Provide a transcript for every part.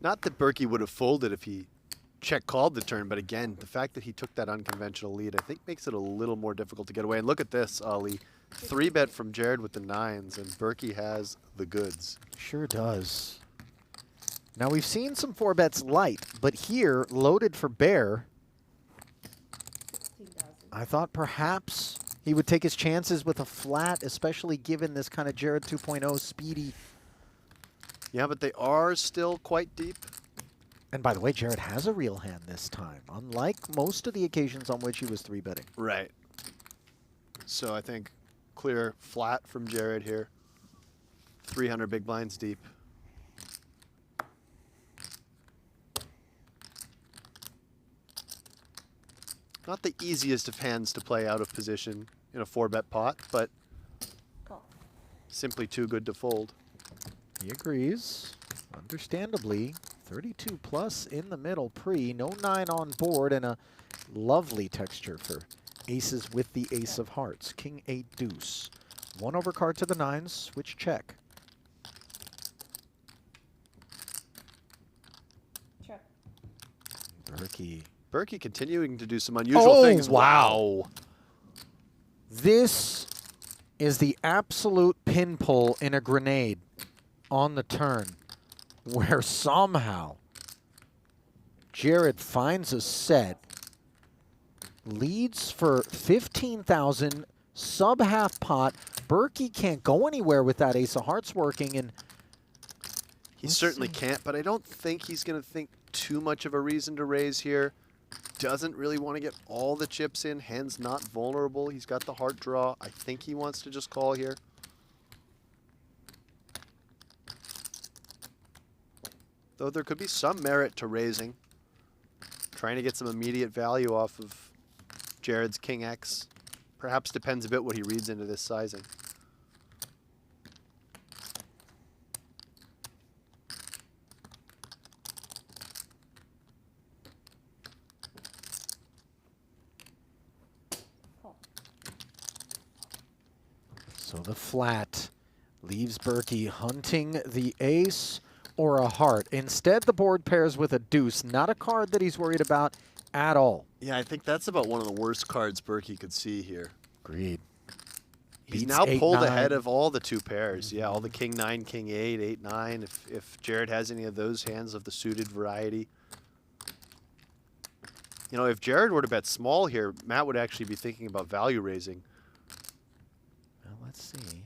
Not that Berkey would have folded if he check called the turn, but again, the fact that he took that unconventional lead, I think makes it a little more difficult to get away. And look at this, Ali. 3-bet from Jared with the 9s, and Berkey has the goods. Sure does. Now we've seen some 4-bets light, but here, loaded for bear, I thought perhaps he would take his chances with a flat, especially given this kind of Jared 2.0 speedy. Yeah, but they are still quite deep. And by the way, Jared has a real hand this time, unlike most of the occasions on which he was 3-betting. Right. So I think clear flat from Jared here. 300 big blinds deep. Not the easiest of hands to play out of position in a 4-bet pot, but simply too good to fold. He agrees. Understandably, 32 plus in the middle pre, no 9 on board, and a lovely texture for aces with the ace of hearts. King 8 deuce. 1 overcard to the 9s, switch check. Check. Berkey. Berkey continuing to do some unusual things. Wow. This is the absolute pin pull in a grenade on the turn, where somehow Jared finds a set, leads for 15,000, sub half pot. Berkey can't go anywhere with that ace of hearts working, and he certainly can't, but I don't think he's going to think too much of a reason to raise here. Doesn't really want to get all the chips in. Hand's not vulnerable. He's got the heart draw. I think he wants to just call here. Though there could be some merit to raising. Trying to get some immediate value off of Jared's King X. Perhaps depends a bit what he reads into this sizing. so the flat leaves Berkey hunting the ace or a heart. Instead, the board pairs with a deuce, not a card that he's worried about at all. Yeah, I think that's about one of the worst cards Berkey could see here. Agreed. He's Beats now 8, pulled 9. ahead of all the 2 pairs. Yeah, all the King 9, King 8, 8, 9. If Jared has any of those hands of the suited variety. You know, if Jared were to bet small here, Matt would actually be thinking about value raising. Well, let's see.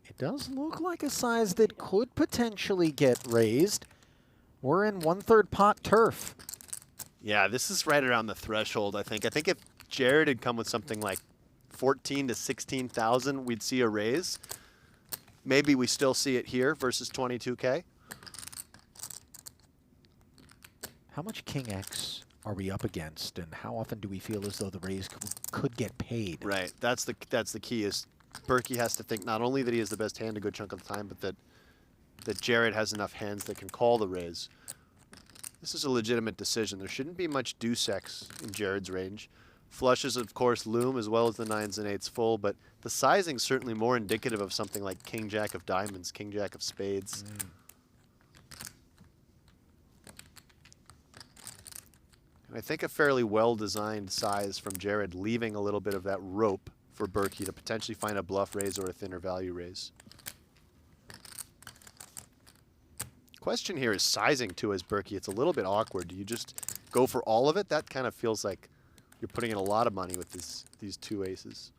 It does look like a size that could potentially get raised. We're in 1/3 pot turf. Yeah, this is right around the threshold, I think. I think if Jared had come with something like 14 to 16,000, we'd see a raise. Maybe we still see it here versus 22K. How much King X are we up against, and how often do we feel as though the raise could get paid? Right. That's the key. Is Berkey has to think not only that he has the best hand a good chunk of the time, but that Jared has enough hands that can call the raise. This is a legitimate decision. There shouldn't be much deuce X in Jared's range. Flushes, of course, loom as well as the 9s and 8s full, but the sizing's certainly more indicative of something like King Jack of diamonds, King Jack of spades. And I think a fairly well-designed size from Jared, leaving a little bit of that rope for Berkey to potentially find a bluff raise or a thinner value raise. Question here is sizing too as Berkey. It's a little bit awkward. Do you just go for all of it? That kind of feels like you're putting in a lot of money with these 2 aces.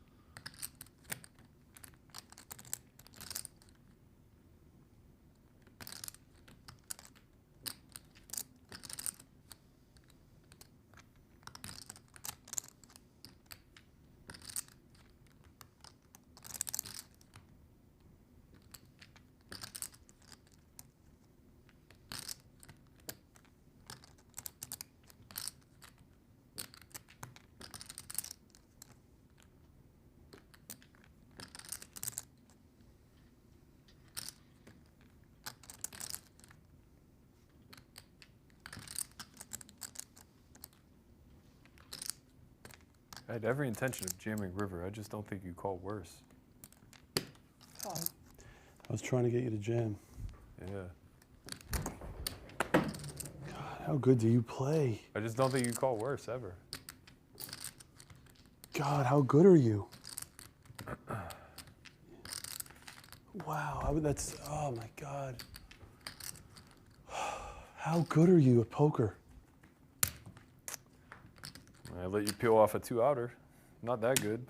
I had every intention of jamming river. I just don't think you call worse. I was trying to get you to jam. Yeah. How good do you play? I just don't think you call worse ever. God, how good are you? Wow, that's, oh my God. How good are you at poker? I let you peel off a 2-outer. Not that good.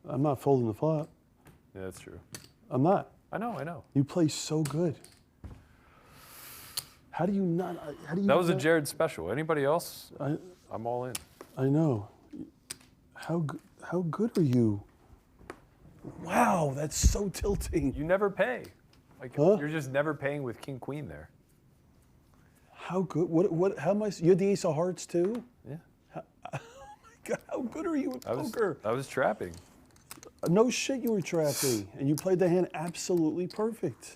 I'm not folding the flop. Yeah, that's true. I'm not. I know. You play so good. How do you not? How do you? That was a not- Jared special. Anybody else? I'm all in. I know. How good are you? Wow, that's so tilting. You never pay. Like Huh? you're just never paying with king queen there. How good? What? How am I? You had the ace of hearts too? Yeah. Oh my God, how good are you at poker? I was trapping. No shit, you were trapping, and you played the hand absolutely perfect.